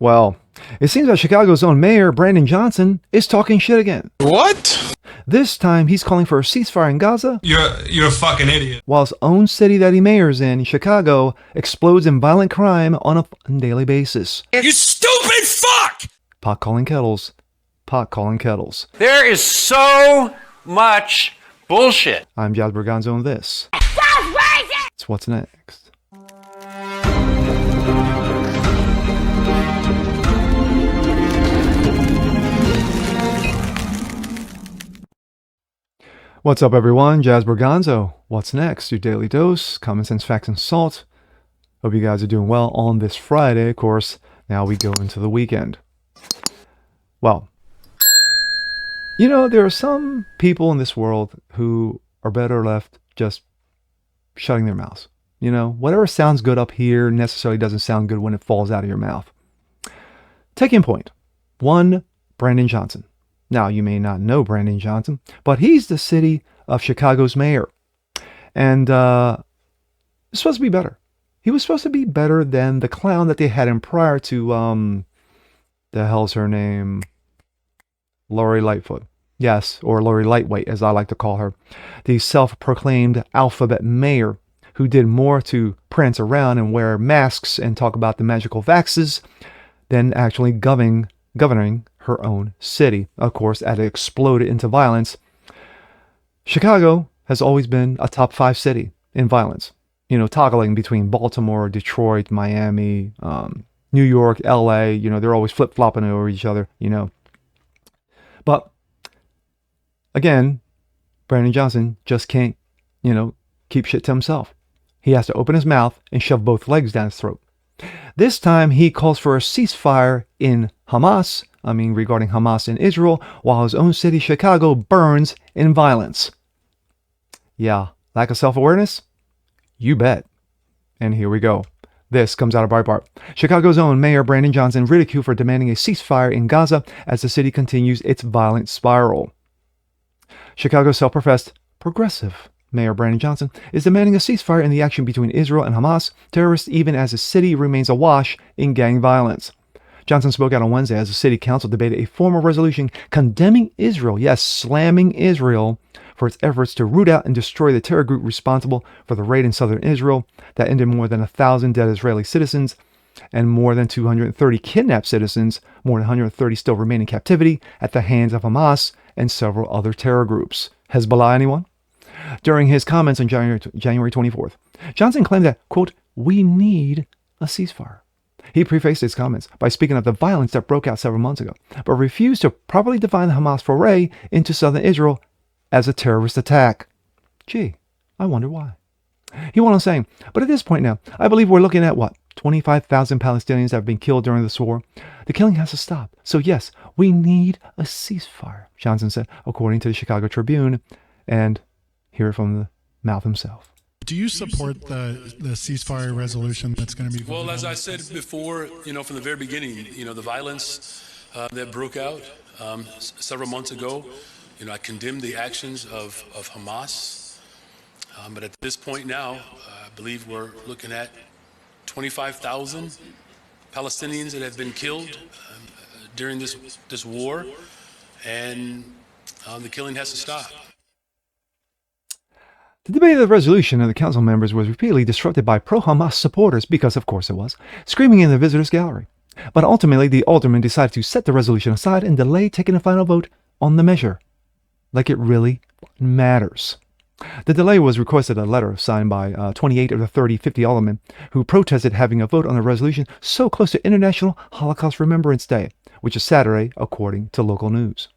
Well, it seems that Chicago's own mayor, Brandon Johnson, is talking shit again. What? This time, he's calling for a ceasefire in Gaza. You're a fucking idiot. While his own city that he mayors in, Chicago, explodes in violent crime on a daily basis. You stupid fuck! Pot calling kettles. Pot calling kettles. There is so much bullshit. I'm Jazz Berganzo, and this. It's What's Next. What's up, everyone? Jazz Berganzo. What's next? Your daily dose, common sense, facts, and salt. Hope you guys are doing well on this Friday. Of course, now we go into the weekend. Well, you know, there are some people in this world who are better left just shutting their mouths. You know, whatever sounds good up here necessarily doesn't sound good when it falls out of your mouth. Taking point. 1, Brandon Johnson. Now, you may not know Brandon Johnson, but he's the city of Chicago's mayor. And it's supposed to be better. He was supposed to be better than the clown that they had him prior to, the hell's her name? Lori Lightfoot. Yes, or Lori Lightweight, as I like to call her. The self-proclaimed alphabet mayor who did more to prance around and wear masks and talk about the magical vaxes than actually governing her own city. Of course, as it exploded into violence, Chicago has always been a top 5 city in violence. You know, toggling between Baltimore, Detroit, Miami, New York, LA. You know, they're always flip-flopping over each other, you know. But, again, Brandon Johnson just can't, you know, keep shit to himself. He has to open his mouth and shove both legs down his throat. This time, he calls for a ceasefire regarding Hamas in Israel, while his own city, Chicago, burns in violence. Yeah, lack of self-awareness? You bet. And here we go. This comes out of Breitbart. Chicago's own Mayor Brandon Johnson ridiculed for demanding a ceasefire in Gaza as the city continues its violent spiral. Chicago's self-professed progressive Mayor Brandon Johnson is demanding a ceasefire in the action between Israel and Hamas terrorists, even as the city remains awash in gang violence. Johnson spoke out on Wednesday as the city council debated a formal resolution condemning Israel, yes, slamming Israel, for its efforts to root out and destroy the terror group responsible for the raid in southern Israel that ended more than 1,000 dead Israeli citizens and more than 230 kidnapped citizens, more than 130 still remain in captivity at the hands of Hamas and several other terror groups. Hezbollah, anyone? During his comments on January 24th, Johnson claimed that, quote, "we need a ceasefire." He prefaced his comments by speaking of the violence that broke out several months ago, but refused to properly define the Hamas foray into southern Israel as a terrorist attack. Gee, I wonder why. He went on saying, but at this point now, I believe we're looking at, 25,000 Palestinians have been killed during this war. The killing has to stop. So yes, we need a ceasefire, Johnson said, according to the Chicago Tribune, and hear it from the mouth himself. Do you support the ceasefire resolution that's going to be voted on? Well, as I said before, from the very beginning, the violence that broke out several months ago, I condemned the actions of Hamas. But at this point now, I believe we're looking at 25,000 Palestinians that have been killed during this war, and the killing has to stop. The debate of the resolution of the council members was repeatedly disrupted by pro-Hamas supporters because, of course it was, screaming in the visitors' gallery. But ultimately, the aldermen decided to set the resolution aside and delay taking a final vote on the measure. Like it really matters. The delay was requested a letter signed by 28 of the 50 aldermen who protested having a vote on the resolution so close to International Holocaust Remembrance Day, which is Saturday, according to local news.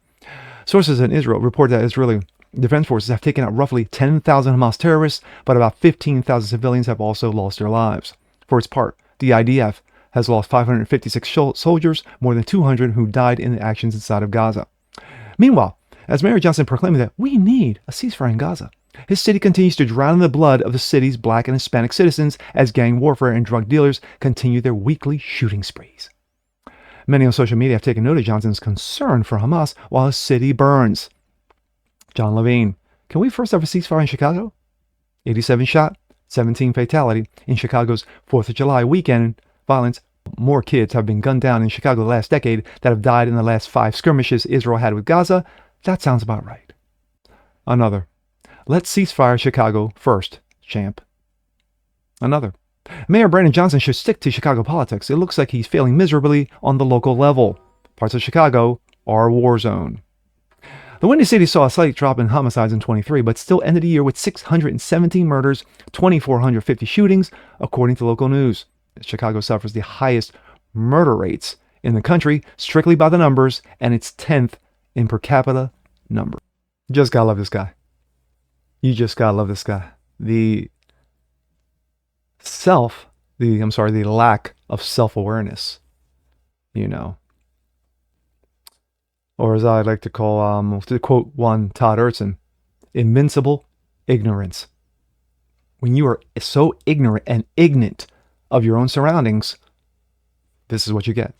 Sources in Israel report that Israeli Defense forces have taken out roughly 10,000 Hamas terrorists, but about 15,000 civilians have also lost their lives. For its part, the IDF has lost 556 soldiers, more than 200 who died in the actions inside of Gaza. Meanwhile, as Mayor Johnson proclaimed that we need a ceasefire in Gaza, his city continues to drown in the blood of the city's black and Hispanic citizens as gang warfare and drug dealers continue their weekly shooting sprees. Many on social media have taken note of Johnson's concern for Hamas while his city burns. John Levine, can we first have a ceasefire in Chicago? 87 shot, 17 fatality in Chicago's 4th of July weekend violence More kids have been gunned down in Chicago the last decade that have died in the last 5 skirmishes Israel had with Gaza. That sounds about right. Another. Let's ceasefire Chicago first, champ. Another. Mayor Brandon Johnson should stick to Chicago politics. It looks like he's failing miserably on the local level. Parts of Chicago are a war zone. The Windy City saw a slight drop in homicides in 23, but still ended the year with 617 murders, 2,450 shootings, according to local news. Chicago suffers the highest murder rates in the country, strictly by the numbers, and it's 10th in per capita number. You just gotta love this guy. You just gotta love this guy. The lack of self-awareness, or as I like to call, to quote one Todd Ertzen, invincible ignorance. When you are so ignorant and ignorant of your own surroundings, this is what you get.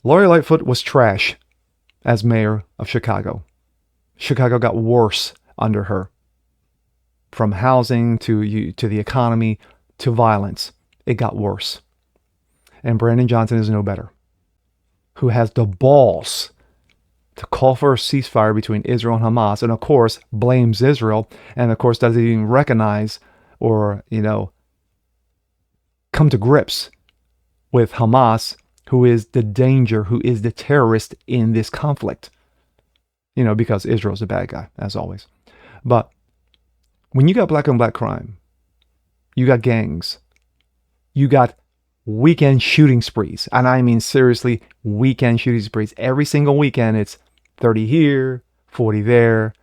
Lori Lightfoot was trash as mayor of Chicago. Chicago got worse under her. From housing to the economy to violence, it got worse. And Brandon Johnson is no better, who has the balls to call for a ceasefire between Israel and Hamas, and of course blames Israel, and of course doesn't even recognize or come to grips with Hamas, who is the danger, who is the terrorist in this conflict. Because Israel's a bad guy, as always. But when you got black on black crime, you got gangs, you got weekend shooting sprees. And I mean, seriously, weekend shooting sprees. Every single weekend, it's 30 here, 40 there,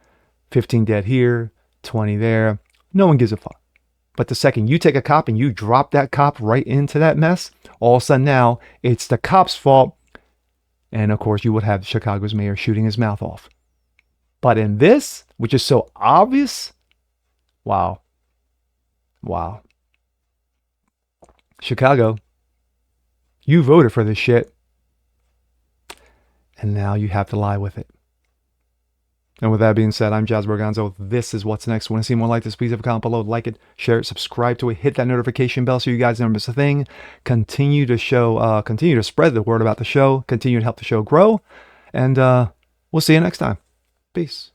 15 dead here, 20 there. No one gives a fuck. But the second you take a cop and you drop that cop right into that mess, all of a sudden now it's the cop's fault. And of course, you would have Chicago's mayor shooting his mouth off. But in this, which is so obvious, wow. Chicago, you voted for this shit. And now you have to lie with it. And with that being said, I'm Jazz Borganzo. This is What's Next. Want to see more like this? Please have a comment below. Like it, share it, subscribe to it, hit that notification bell so you guys never miss a thing. Continue to spread the word about the show. Continue to help the show grow. And we'll see you next time. Peace.